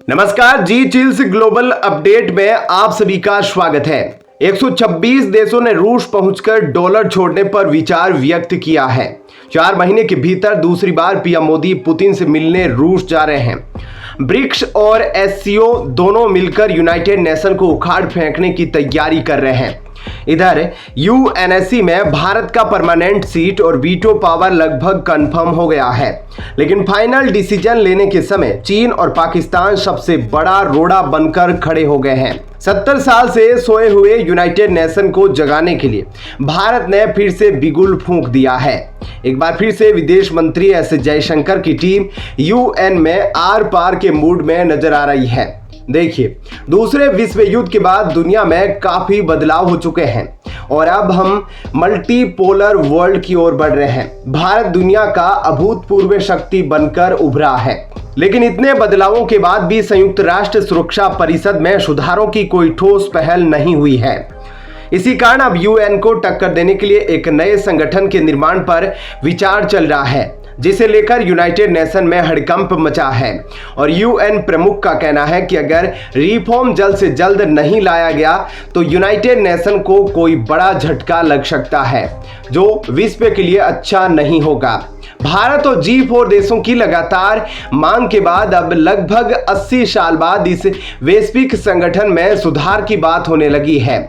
नमस्कार, जी chills global update में आप सभी का स्वागत है। 126 देशों ने रूस पहुंचकर डॉलर छोड़ने पर विचार व्यक्त किया है। 4 महीने के भीतर दूसरी बार पीएम मोदी पुतिन से मिलने रूस जा रहे हैं। ब्रिक्स और एससीओ दोनों मिलकर यूनाइटेड नेशन को उखाड़ फेंकने की तैयारी कर रहे हैं। इधर यूएनएससी में भारत का परमानेंट सीट और वीटो पावर लगभग कंफर्म हो गया है, लेकिन फाइनल डिसीजन लेने के समय चीन और पाकिस्तान सबसे बड़ा रोड़ा बनकर खड़े हो गए हैं। 70 साल से सोए हुए यूनाइटेड नेशन को जगाने के लिए भारत ने फिर से बिगुल फूंक दिया है। एक बार फिर से विदेश मंत्री एस जयशंकर की टीम यूएन में आर पार के मूड में नजर आ रही है। देखिए, दूसरे विश्व युद्ध के बाद दुनिया में काफी बदलाव हो चुके हैं और अब हम मल्टीपोलर वर्ल्ड की ओर बढ़ रहे हैं। भारत दुनिया का अभूतपूर्व शक्ति बनकर उभरा है, लेकिन इतने बदलावों के बाद भी संयुक्त राष्ट्र सुरक्षा परिषद में सुधारों की कोई ठोस पहल नहीं हुई है। इसी कारण अब यूएन को टक्कर देने के लिए एक नए संगठन के निर्माण पर विचार चल रहा है, जिसे लेकर यूनाइटेड नेशन में हड़कंप मचा है। और यूएन प्रमुख का कहना है कि अगर रिफॉर्म जल्द से जल्द नहीं लाया गया तो यूनाइटेड नेशन को कोई बड़ा झटका लग सकता है, जो विश्व के लिए अच्छा नहीं होगा। भारत और G4 देशों की लगातार मांग के बाद अब लगभग 80 साल बाद इस वैश्विक संगठन में सुधार की बात होने लगी है।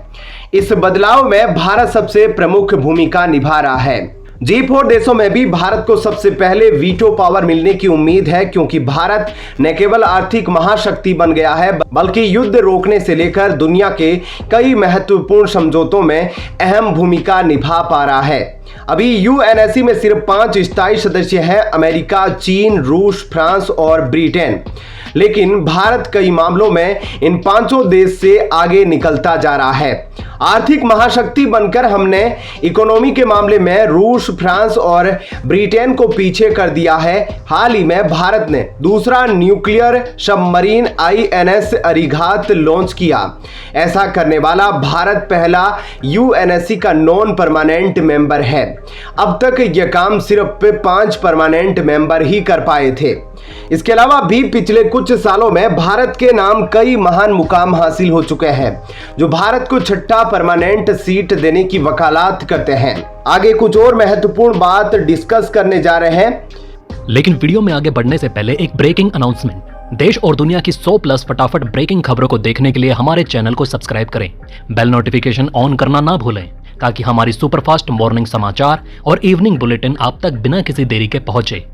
इस बदलाव में भारत सबसे प्रमुख भूमिका निभा रहा है। G4 देशों में भी भारत को सबसे पहले वीटो पावर मिलने की उम्मीद है, क्योंकि भारत न केवल आर्थिक महाशक्ति बन गया है, बल्कि युद्ध रोकने से लेकर दुनिया के कई महत्वपूर्ण समझौतों में अहम भूमिका निभा पा रहा है। अभी यूएनएससी में सिर्फ 5 स्थायी सदस्य हैं, अमेरिका, चीन, रूस, फ्रांस और ब्रिटेन। लेकिन भारत कई मामलों में इन 5 देश से आगे निकलता जा रहा है। आर्थिक महाशक्ति बनकर हमने इकोनॉमी के मामले में रूस, फ्रांस और ब्रिटेन को पीछे कर दिया है। हाल ही में भारत ने दूसरा nuclear submarine INS Arighat launch किया। ऐसा करने वाला भारत पहला यूएनएससी का नॉन परमानेंट मेंबर है। अब तक यह काम सिर्फ 5 परमानेंट मेंबर ही कर पाए थे। इसके अलावा भी पिछले कुछ सालों में भारत के नाम कई महान मुकाम हासिल हो चुके हैं, जो भारत को 6ठा परमानेंट सीट देने की वकालत करते हैं। आगे कुछ और महत्वपूर्ण बात डिस्कस करने जा रहे हैं, लेकिन वीडियो में आगे बढ़ने से पहले एक ब्रेकिंग अनाउंसमेंट। देश और दुनिया की 100+ फटाफट ब्रेकिंग खबरों को देखने के लिए हमारे चैनल को सब्सक्राइब करें, बेल नोटिफिकेशन ऑन करना ना भूलें, ताकि हमारी सुपरफास्ट मॉर्निंग समाचार और इवनिंग बुलेटिन आप तक बिना किसी देरी के पहुंचे।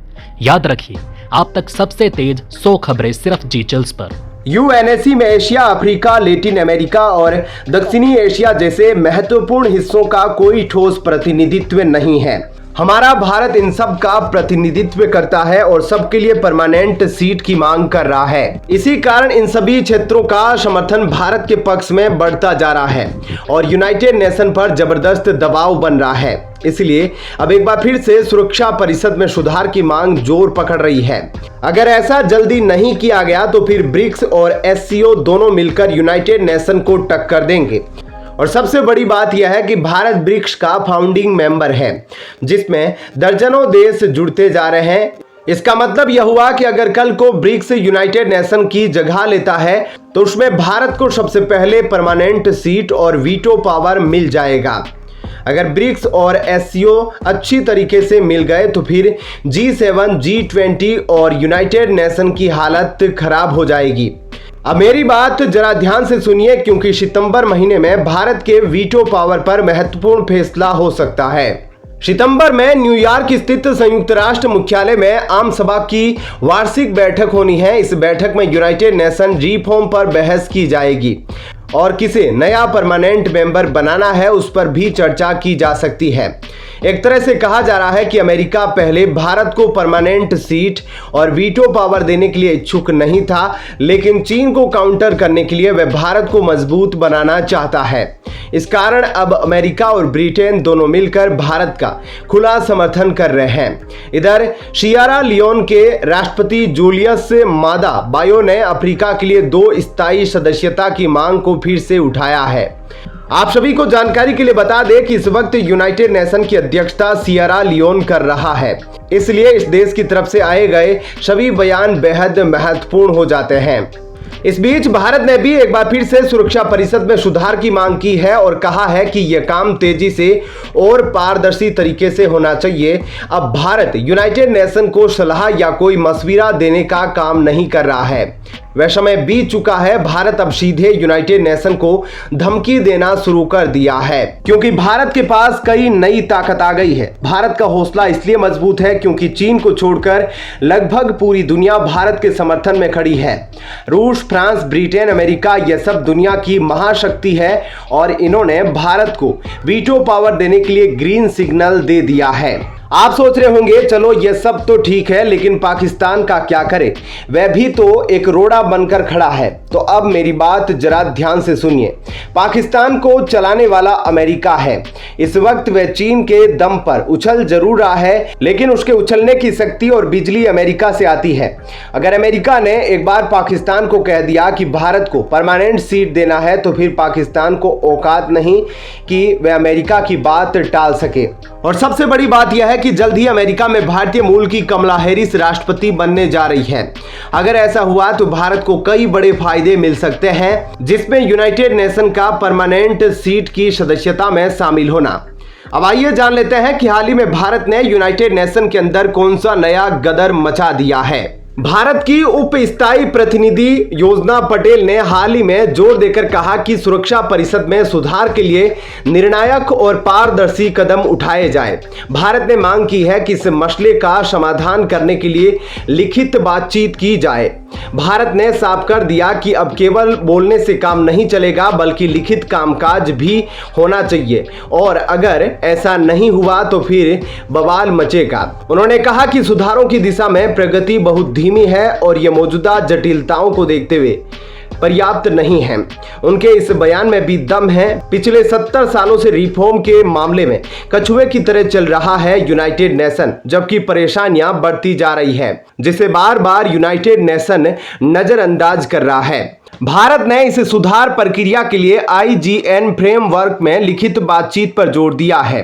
याद रखिए, आप तक सबसे तेज 100 खबरें सिर्फ जी चिल्स पर। यूएनएससी में एशिया, अफ्रीका, लैटिन अमेरिका और दक्षिणी एशिया जैसे महत्वपूर्ण हिस्सों का कोई ठोस प्रतिनिधित्व नहीं है। हमारा भारत इन सब का प्रतिनिधित्व करता है और सबके लिए परमानेंट सीट की मांग कर रहा है। इसी कारण इन सभी क्षेत्रों का समर्थन भारत के पक्ष में बढ़ता जा रहा है और यूनाइटेड नेशन पर जबरदस्त दबाव बन रहा है। इसलिए अब एक बार फिर से सुरक्षा परिषद में सुधार की मांग जोर पकड़ रही है। अगर ऐसा जल्दी नहीं किया गया तो फिर ब्रिक्स और एससीओ दोनों मिलकर यूनाइटेड नेशन को टक्कर देंगे। और सबसे बड़ी बात यह है कि भारत ब्रिक्स का फाउंडिंग मेंबर है, जिसमें दर्जनों देश जुड़ते जा रहे हैं। इसका मतलब यह हुआ कि अगर कल को ब्रिक्स यूनाइटेड नेशन की जगह लेता है तो उसमें भारत को सबसे पहले परमानेंट सीट और वीटो पावर मिल जाएगा। अगर ब्रिक्स और एससीओ अच्छी तरीके से मिल गए तो फिर G7, G20 और यूनाइटेड नेशन की हालत खराब हो जाएगी। अब मेरी बात जरा ध्यान से सुनिए, क्योंकि सितंबर महीने में भारत के वीटो पावर पर महत्वपूर्ण फैसला हो सकता है। सितंबर में न्यूयॉर्क स्थित संयुक्त राष्ट्र मुख्यालय में आम सभा की वार्षिक बैठक होनी है। इस बैठक में यूनाइटेड नेशन रिफॉर्म पर बहस की जाएगी और किसे नया परमानेंट मेंबर बनाना है उस पर भी चर्चा की जा सकती है। एक तरह से कहा जा रहा है कि अमेरिका पहले भारत को परमानेंट सीट और वीटो पावर देने के लिए इच्छुक नहीं था, लेकिन चीन को काउंटर करने के लिए वह भारत को मजबूत बनाना चाहता है। इस कारण अब अमेरिका और ब्रिटेन दोनों मिलकर भारत का खुला समर्थन कर रहे हैं। इधर सियरा लियोन के राष्ट्रपति जूलियस मादा बायो ने अफ्रीका के लिए 2 स्थायी सदस्यता की मांग को फिर से उठाया है। आप सभी को जानकारी के लिए बता दें कि इस वक्त यूनाइटेड नेशन की अध्यक्षता सियरा लियोन कर रहा है, इसलिए इस देश की तरफ से आए गए सभी बयान बेहद महत्वपूर्ण हो जाते हैं। इस बीच भारत ने भी एक बार फिर से सुरक्षा परिषद में सुधार की मांग की है और कहा है कि यह काम तेजी से और पारदर्शी तरीके से होना चाहिए। अब भारत यूनाइटेड नेशन को सलाह या कोई मशविरा देने का काम नहीं कर रहा है। वह समय बीत चुका है। भारत अब सीधे यूनाइटेड नेशन को धमकी देना शुरू कर दिया है, क्योंकि भारत के पास कई नई ताकत आ गई है। भारत का हौसला इसलिए मजबूत है क्योंकि चीन को छोड़कर लगभग पूरी दुनिया भारत के समर्थन में खड़ी है। रूस, फ्रांस, ब्रिटेन, अमेरिका, यह सब दुनिया की महाशक्ति है और इन्होंने भारत को वीटो पावर देने के लिए ग्रीन सिग्नल दे दिया है। आप सोच रहे होंगे चलो ये सब तो ठीक है, लेकिन पाकिस्तान का क्या करे? वह भी तो एक रोड़ा बनकर खड़ा है। तो अब मेरी बात जरा ध्यान से सुनिए। पाकिस्तान को चलाने वाला अमेरिका है। इस वक्त वह चीन के दम पर उछल जरूर रहा है, लेकिन उसके उछलने की शक्ति और बिजली अमेरिका से आती है। अगर अमेरिका ने एक बार पाकिस्तान को कह दिया कि भारत को परमानेंट सीट देना है, तो फिर पाकिस्तान को औकात नहीं कि वह अमेरिका की बात टाल सके। और सबसे बड़ी बात यह है कि जल्द ही अमेरिका में भारतीय मूल की कमला हैरिस राष्ट्रपति बनने जा रही है। अगर ऐसा हुआ तो भारत को कई बड़े फायदे मिल सकते हैं, जिसमें यूनाइटेड नेशन का परमानेंट सीट की सदस्यता में शामिल होना। अब आइए जान लेते हैं कि हाल ही में भारत ने यूनाइटेड नेशन के अंदर कौन सा नया गदर मचा दिया है। भारत की उप स्थायी प्रतिनिधि योजना पटेल ने हाल ही में जोर देकर कहा कि सुरक्षा परिषद में सुधार के लिए निर्णायक और पारदर्शी कदम उठाए जाएं। भारत ने मांग की है कि इस मसले का समाधान करने के लिए लिखित बातचीत की जाए। भारत ने साफ कर दिया कि अब केवल बोलने से काम नहीं चलेगा, बल्कि लिखित कामकाज भी होना चाहिए, और अगर ऐसा नहीं हुआ तो फिर बवाल मचेगा। उन्होंने कहा कि सुधारों की दिशा में प्रगति बहुत धीमी है और ये मौजूदा जटिलताओं को देखते हुए पर्याप्त नहीं है। उनके इस बयान में भी दम है। पिछले 70 सालों से रिफॉर्म के मामले में कछुए की तरह चल रहा है यूनाइटेड नेशन, जबकि परेशानियां बढ़ती जा रही है, जिसे बार बार यूनाइटेड नेशन नजरअंदाज कर रहा है। भारत ने इस सुधार प्रक्रिया के लिए IGN फ्रेमवर्क में लिखित बातचीत पर जोर दिया है।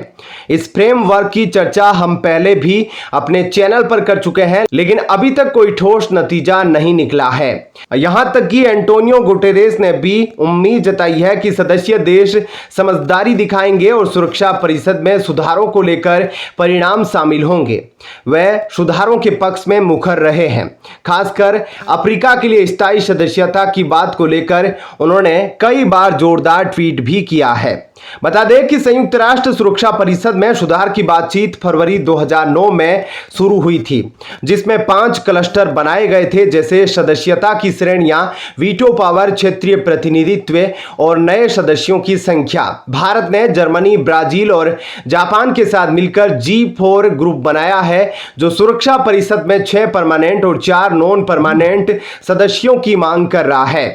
इस फ्रेमवर्क की चर्चा हम पहले भी अपने चैनल पर कर चुके हैं, लेकिन अभी तक कोई ठोस नतीजा नहीं निकला है। यहां तक कि एंटोनियो गुटेरेस ने भी उम्मीद जताई है कि सदस्य देश समझदारी दिखाएंगे और सुरक्षा परिषद में सुधारों को लेकर परिणाम शामिल होंगे। वह सुधारों के पक्ष में मुखर रहे हैं। खासकर अफ्रीका के लिए स्थायी सदस्यता की बात को लेकर उन्होंने कई बार जोरदार ट्वीट भी किया है। बता दें कि संयुक्त राष्ट्र सुरक्षा परिषद में सुधार की बातचीत फरवरी 2009 में शुरू हुई थी, जिसमें 5 क्लस्टर बनाए गए थे, जैसे सदस्यता की श्रेणियां, वीटो पावर, क्षेत्रीय प्रतिनिधित्व और नए सदस्यों की संख्या। भारत ने जर्मनी, ब्राजील और जापान के साथ मिलकर G4 ग्रुप बनाया है, जो सुरक्षा परिषद में 6 परमानेंट और 4 नॉन परमानेंट सदस्यों की मांग कर रहा है।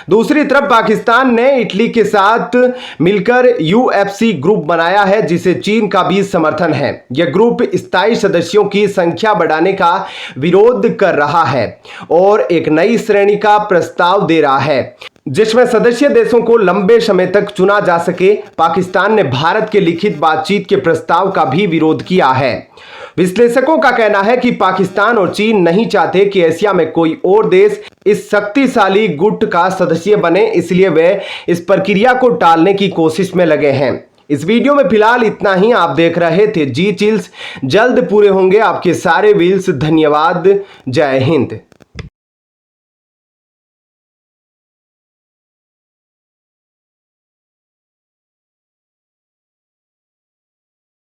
दूसरी तरफ पाकिस्तान ने इटली के साथ मिलकर UFC ग्रुप बनाया है, जिसे चीन का भी समर्थन है। यह ग्रुप स्थायी सदस्यों की संख्या बढ़ाने का विरोध कर रहा है और एक नई श्रेणी का प्रस्ताव दे रहा है, जिसमें सदस्य देशों को लंबे समय तक चुना जा सके। पाकिस्तान ने भारत के लिखित बातचीत के प्रस्ताव का भी विरोध किया है। विश्लेषकों का कहना है कि पाकिस्तान और चीन नहीं चाहते कि एशिया में कोई और देश इस शक्तिशाली गुट का सदस्य बने, इसलिए वे इस प्रक्रिया को टालने की कोशिश में लगे हैं। इस वीडियो में फिलहाल इतना ही। आप देख रहे थे जी चिल्स। जल्द पूरे होंगे आपके सारे व्हील्स। धन्यवाद। जय हिंद।